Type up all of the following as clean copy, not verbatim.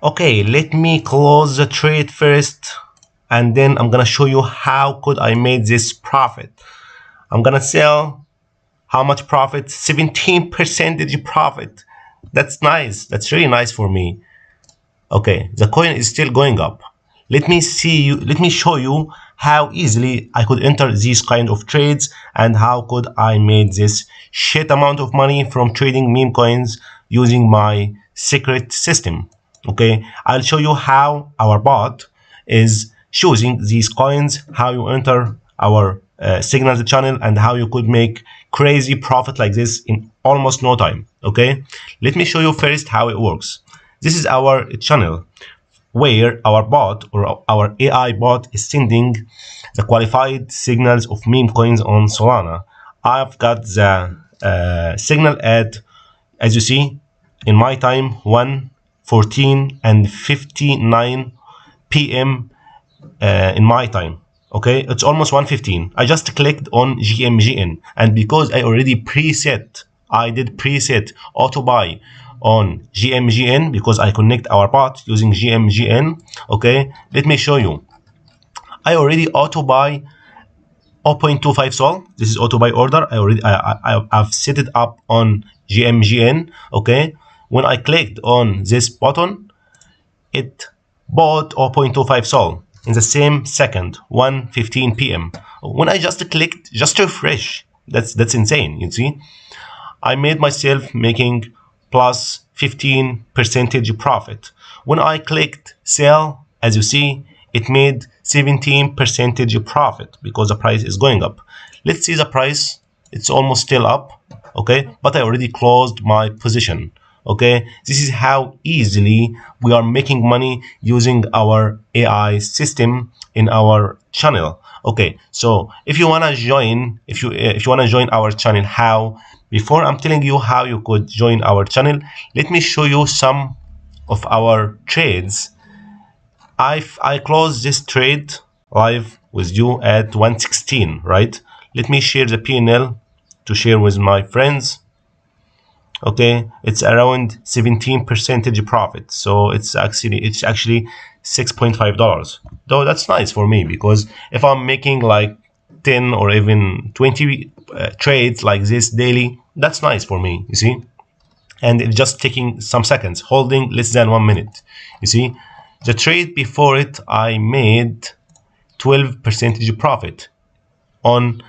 Okay, let me close the trade first, and then I'm gonna show you how could I made this profit. I'm gonna sell. How much profit? 17% profit. That's nice. That's really nice for me. Okay, the coin is still going up. Let me show you how easily I could enter these kind of trades and how could I make this shit amount of money from trading meme coins using my secret system. Okay, I'll show you how our bot is choosing these coins, how you enter our signal channel, and how you could make crazy profit like this in almost no time. Okay, let me show you first how it works. This is our channel where our bot or our AI bot is sending the qualified signals of meme coins on Solana. I've got the signal at, as you see, in my time 1:14 and 59 p.m. In my time. Okay, it's almost 1:15. I just clicked on GMGN, and because I did preset auto buy on GMGN because I connect our bot using GMGN. Okay, let me show you. I already auto buy 0.25 sol. This is auto buy order. I've set it up on GMGN. Okay, when I clicked on this button, it bought 0.25 sol in the same second, 1:15 p.m. When I just clicked, just refresh. That's insane. You see, I made myself making plus 15% profit. When I clicked sell, as you see, it made 17% profit because the price is going up. Let's see the price. It's almost still up. Okay, but I already closed my position. Okay, this is how easily we are making money using our AI system in our channel. Okay, so if you want to join, if you want to join our channel, how, before I'm telling you how you could join our channel, let me show you some of our trades. I closed this trade live with you at 1:16, right? Let me share the P&L to share with my friends. Okay, it's around 17% profit, so it's actually $6.5, though that's nice for me because if I'm making like 10 or even 20 trades like this daily, that's nice for me, you see. And it's just taking some seconds, holding less than 1 minute, you see. The trade before it I made 12% profit on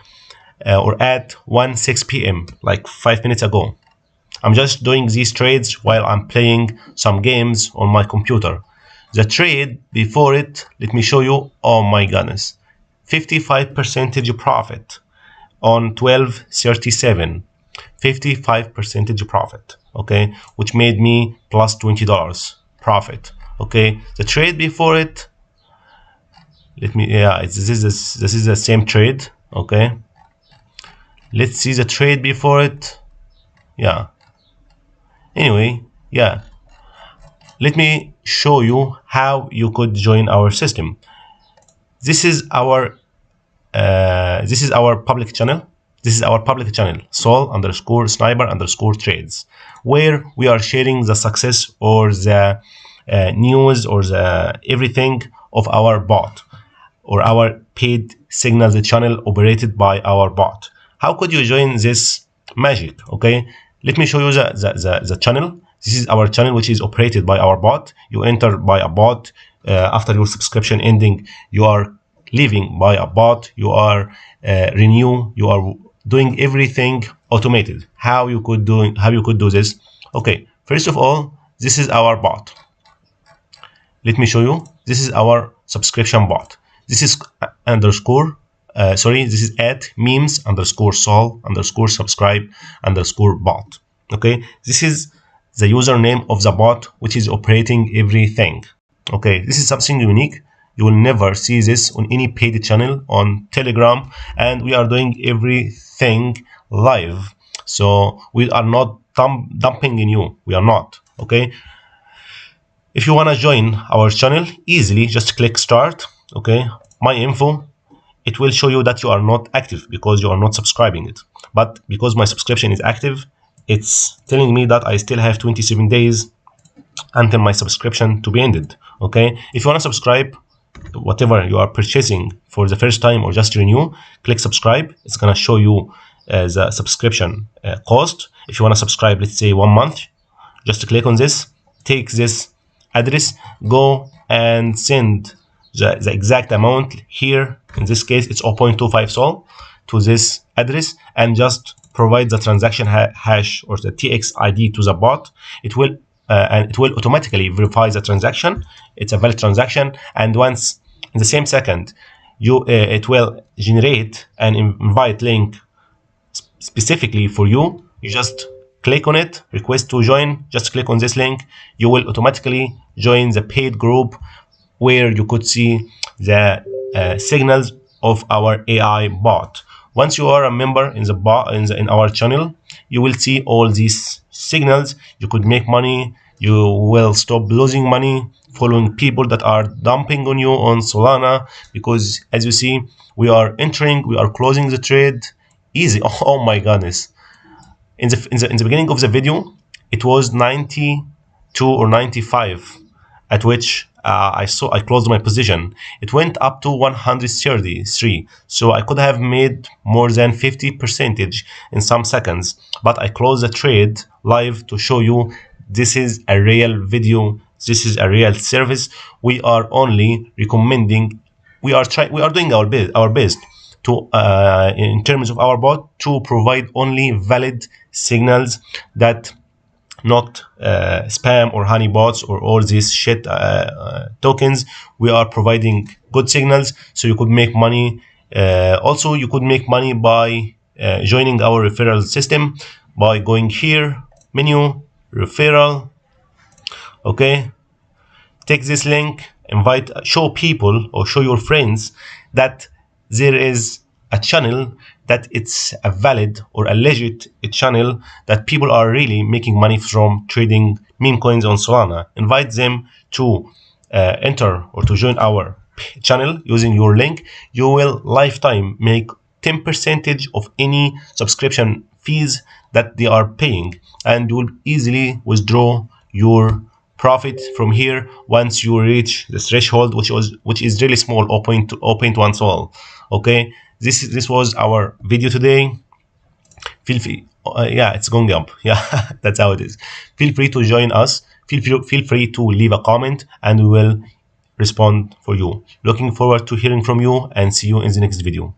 or at 1:06 p.m, like 5 minutes ago. I'm just doing these trades while I'm playing some games on my computer. The trade before it, let me show you. Oh my goodness, 55% profit on 12:37. 55% profit. Okay, which made me plus $20 profit. Okay, the trade before it, this is the same trade. Okay, let's see the trade before it. Yeah. Anyway, yeah, let me show you how you could join our system. This is our public channel. This is our public channel, sol_sniper_trades, where we are sharing the success or the news or the everything of our bot or our paid signals channel operated by our bot. How could you join this magic? Okay, let me show you the channel. This is our channel, which is operated by our bot. You enter by a bot. After your subscription ending, you are leaving by a bot. You are renew. You are doing everything automated. How you could do this? Okay, first of all, this is our bot. Let me show you. This is our subscription bot. This is this is at memes_sol_subscribe_bot. Okay, this is the username of the bot which is operating everything. Okay, this is something unique. You will never see this on any paid channel on Telegram, and we are doing everything live. So we are not dumping in you. We are not. Okay. If you want to join our channel easily, just click start. Okay, my info, it will show you that you are not active because you are not subscribing it. But because my subscription is active, it's telling me that I still have 27 days until my subscription to be ended. Okay, if you want to subscribe whatever you are purchasing for the first time or just renew, click subscribe. It's gonna show you the subscription cost. If you want to subscribe, let's say 1 month, just click on this, take this address, go and send the exact amount here. In this case, it's 0.25 sol to this address, and just provide the transaction hash or the TX ID to the bot. It will automatically verify the transaction. It's a valid transaction, and once in the same second, it will generate an invite link specifically for you. You just click on it, request to join, just click on this link. You will automatically join the paid group where you could see the signals of our AI bot. Once you are a member in the bot in our channel, you will see all these signals. You could make money. You will stop losing money following people that are dumping on you on Solana, because as you see, we are closing the trade easy. Oh my goodness. In the beginning of the video, it was 92 or 95, at which I closed my position. It went up to 133, so I could have made more than 50% in some seconds. But I closed the trade live to show you this is a real video. This is a real service. We are only recommending. We are doing our best to in terms of our bot to provide only valid signals, that not spam or honey bots or all these shit tokens. We are providing good signals so you could make money. Also, you could make money by joining our referral system by going here, menu, referral. Okay, take this link, show people or show your friends that there is a channel, that it's a valid or a legit channel, that people are really making money from trading meme coins on Solana. Invite them to enter or to join our channel using your link. You will lifetime make 10% of any subscription fees that they are paying, and you will easily withdraw your profit from here once you reach the threshold, which is really small, 0.1 sol. Okay, this was our video today. Feel free, yeah, it's going up. Yeah, that's how it is. Feel free to join us. Feel free to leave a comment, and we will respond for you. Looking forward to hearing from you, and see you in the next video.